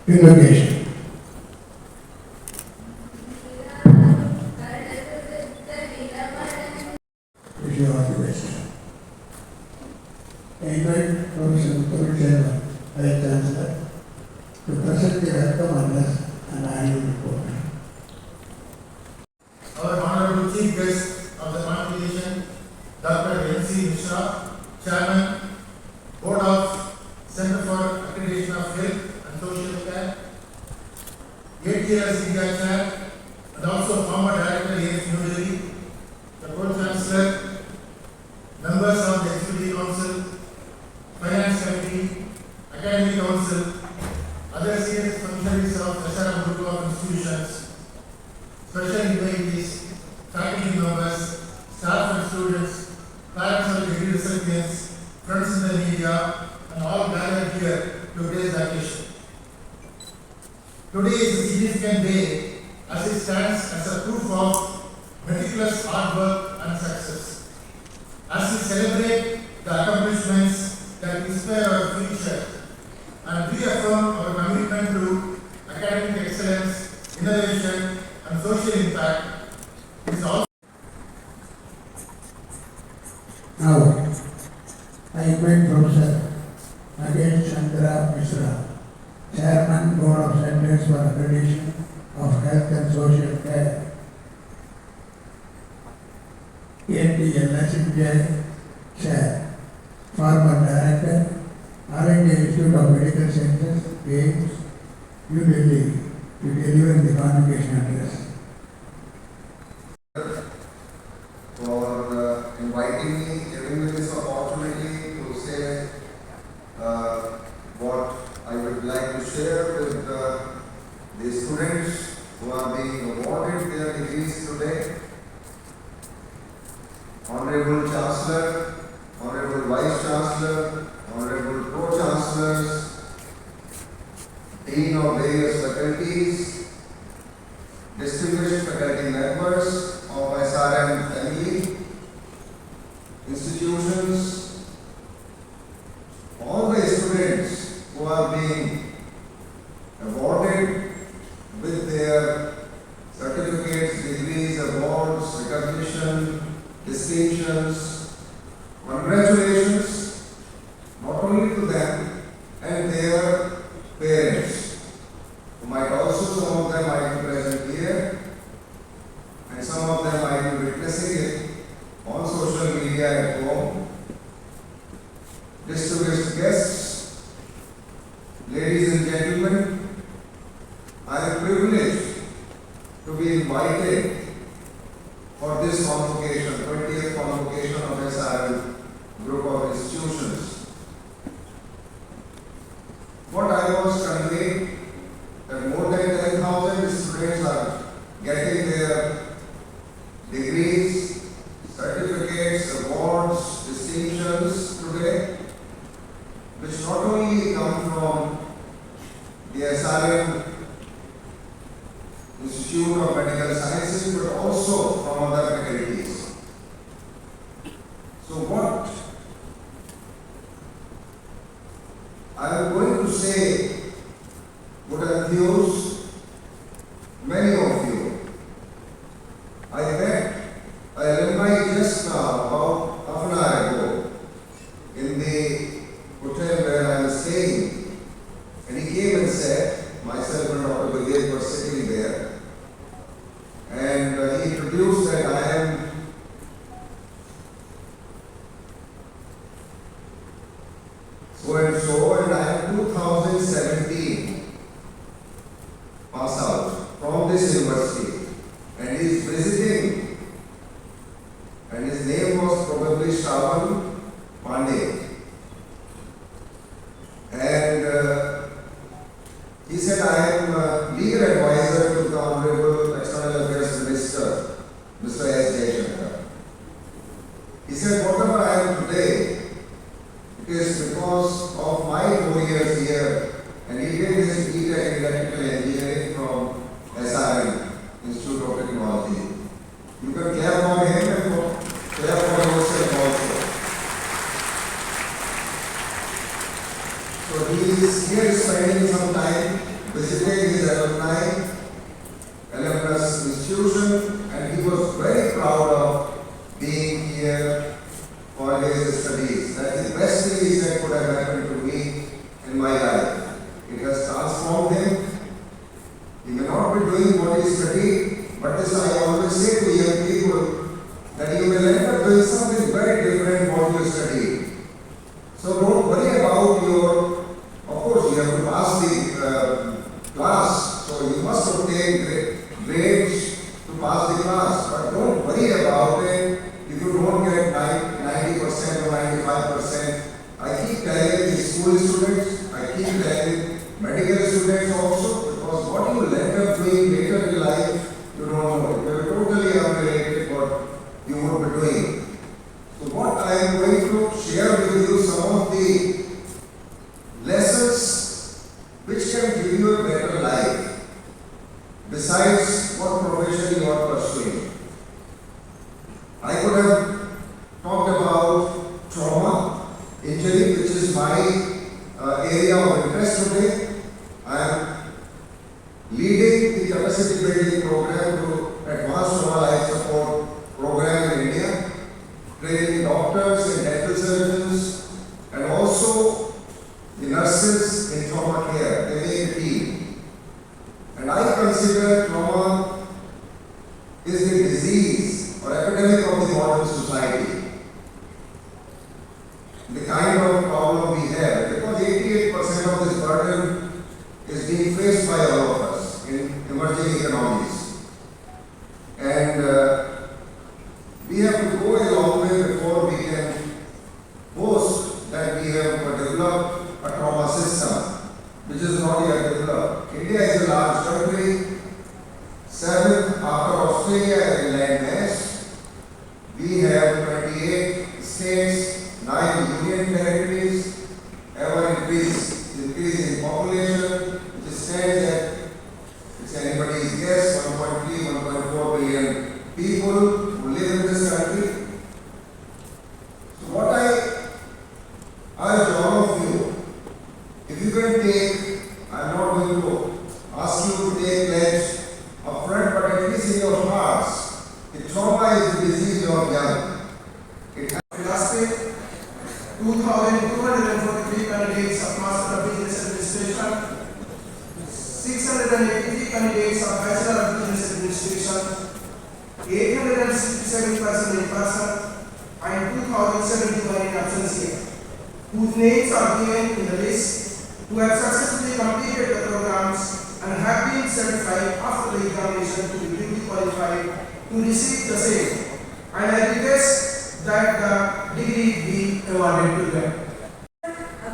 Invocation. Wish you all the best. I invite Professor Muthu Chairman, Vice Chancellor, to present the welcome address and annual report. Our Honorable Chief Guest of the convocation, Dr. N.C. Mishra, Chairman, Board of Center for Accreditation of Health and Social Care, ATLS India Chair, and also former Director AS New Delhi, the Pro-Chancellor, members of the Executive Council, Finance Committee, Academic Council, other senior functionaries of SRM Group of Institutions, special invitees, faculty members, staff and students, parents of degree recipients, friends in the media, and all gathered here to today's occasion. Today is a significant day as it stands as a proof of meticulous hard work and success. As we celebrate the accomplishments that inspire our future and reaffirm our commitment to academic excellence, innovation, and social impact, it is also Now, I invite Professor Nagesh Chandra Mishra, Chairman, Board of Centers for Accreditation of Health and Social Care, ATLS India Chair, former Director, All India Institute of Medical Sciences, AIMS, New Delhi, to deliver the convocation address. For inviting me, giving me this opportunity to say what I would like to share with the students who are being awarded their degrees today. Honorable Chancellor, Honorable Vice Chancellor, Honorable Pro-Chancellors, Dean of various faculties, distinguished faculty members of SRM family, institutions, all the students who are being awarded with their certificates, degrees, awards, recognition, distinctions. Congratulations not only to them and their parents, who might also, some of them might be present here, and some of them might be witnessing it on social media at home. Distinguished guests, ladies and gentlemen, I am privileged to be invited for this convocation, 20th convocation of SRM Group of Institutions. What I was conveying, that more than 10,000 students are getting their degrees, certificates, awards, distinctions today, which not only come from the SRM Institute of Medical Sciences, but also from other faculties. introduce many of you. I met an alumni just now, about half an hour ago, in the hotel where I was staying. And he came and said, myself and Dr. Brigade were sitting there, and he introduced that I am so and so, and I am 2017 pass out from this university, and he is visiting, and his name was probably Shravan Pandey. And he said, I am legal advisor to the Honorable External Affairs Minister, Mr. S. Jaishankar. He said, whatever I am today, it is because of my 4 years here, and he did his BTech in Electrical Engineering from SRM, Institute of Technology. You can clap for him and clap for yourself also. So he is here spending some time visiting his alumnus institution, and he was very proud of being here for his studies. That is the best thing he said could have happened to me in my life. It has transformed him. He may not be doing what he studied, but this I always say to young people, that you will end up doing something very different what you studied. So don't worry about your, of course you have to pass the class, so you must obtain grades to pass the class, but don't worry about it if you don't get 90% or 95%. I keep telling the school students, I keep telling medical students also, because what you will end up doing later in life, you don't know. You are totally unrelated what you would be doing. So what I am going to share with you some of the lessons which can give you a better life, besides what profession you are pursuing. I could have talked about trauma, injury, which is my area of interest today. I am leading the capacity building program to advanced trauma life support program in India, training doctors and dental surgeons, and also the nurses in trauma care. They make a team. And I consider trauma is the disease or epidemic of the modern society. The kind of problem we have, because 88% of this burden is being faced by all of us in emerging economies. And we have to go a long way before we can boast that we have developed a trauma system, which is not yet developed. India is a large country, 7th after Australia in land mass. We have 28 states, 9 union territories, ever increase in population, which stands at, it's anybody's guess, 1.3, 1.4 billion people who live in this country. So what I urge all of you, if you can take, I'm not going to ask you to take pledge upfront, but at least in your hearts, the trauma is the disease of young. Last year, 2,243 candidates of Master of Business Administration, 683 candidates of Bachelor of Business Administration, 867 persons in person, and 2,071 in absence here, whose names are given in the list, who have successfully completed the programs and have been certified after the examination to be duly qualified to receive the same. And I request that the degree be awarded to them. A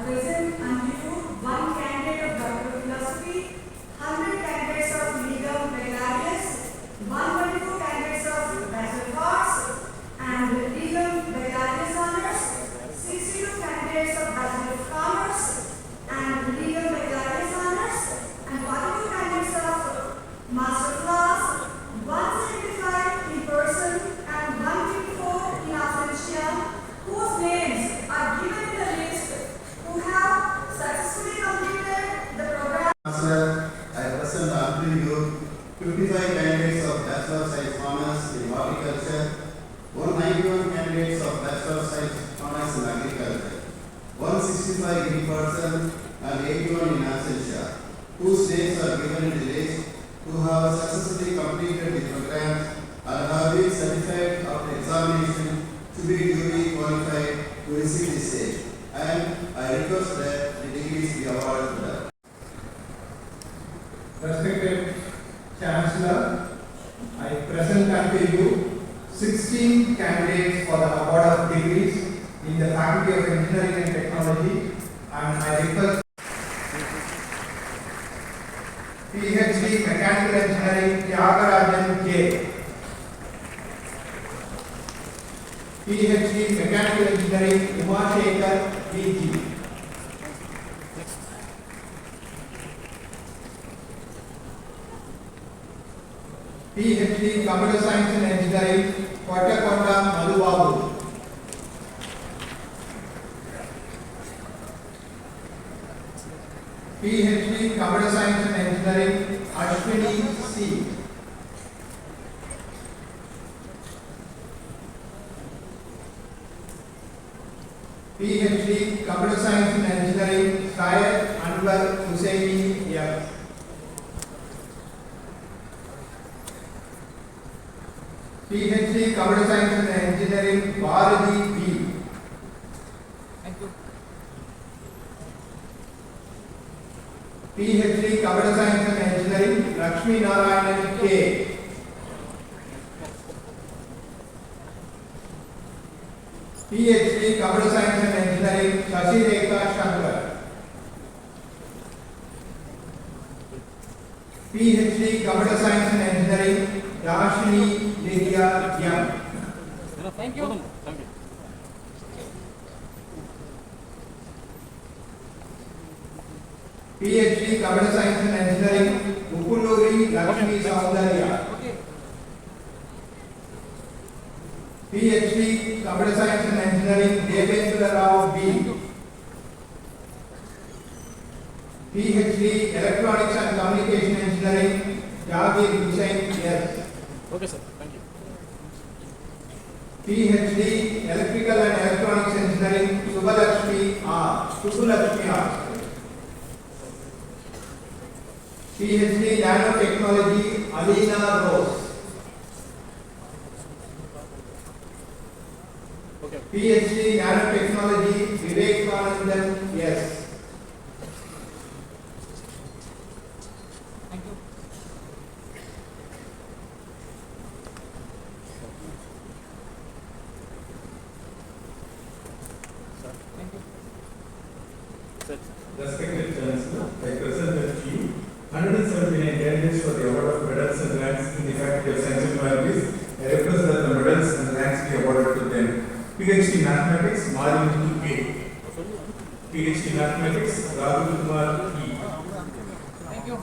present unto you one candidate of Doctor of Philosophy, 100 candidates of legal baccalaureate, 124 candidates of Bachelor of Arts and legal baccalaureate honors, 62 candidates of Bachelor of Commerce and legal baccalaureate honors, and 42 candidates of Master of Laws, 175 in person and 154 in absentia, whose names are given in the are previewed, 55 candidates of Bachelor of Science Honors in Horticulture, 191 candidates of Bachelor of Science Honors in Agriculture, 165 in person and 81 in absentia, whose names are given in the list, who have successfully completed the programs and have been certified after examination to be duly qualified to receive the same. And I request that the degrees be awarded to them. Respected Chancellor, I present unto you 16 candidates for the award of degrees in the Faculty of Engineering and Technology, and I request PhD Mechanical Engineering Tyagarajan J. PhD Mechanical Engineering Umashekar V.G. PhD Computer Science and Engineering Kottakonda Madhubabu. PhD Computer Science and Engineering Ashwini C. PhD Computer Science and Engineering Syed Anwar Hussaini F. PhD Computer Science and Engineering Bharati B. PhD Computer Science and Engineering Lakshmi Narayanan K. PhD Computer Science and Engineering Shashi Rekha Shankar. PhD Computer Science and Engineering Dashini Lydia Young. Thank you. PhD Computer Science and Engineering Upuluri Lakshmi Saundarya. PhD Computer Science and Engineering Devendra Rao B. PhD Electronics and Communication Engineering Jagir Hussain S. Okay, sir. Thank you. PhD Electrical and Electronics Engineering Subbalakshmi R. Subbalakshmi R. PhD Nanotechnology Alina Rose. Okay. PhD Nanotechnology Vivekanandan S. Thank you. Sir. Thank you. Sir. Respected Chancellor, I present to you 179 candidates for the award of medals and ranks in the Faculty of Science and Humanities. I request that the medals and ranks be awarded to them. PhD Mathematics, Marindu A. PhD Mathematics, Rahul Kumar E. Thank you.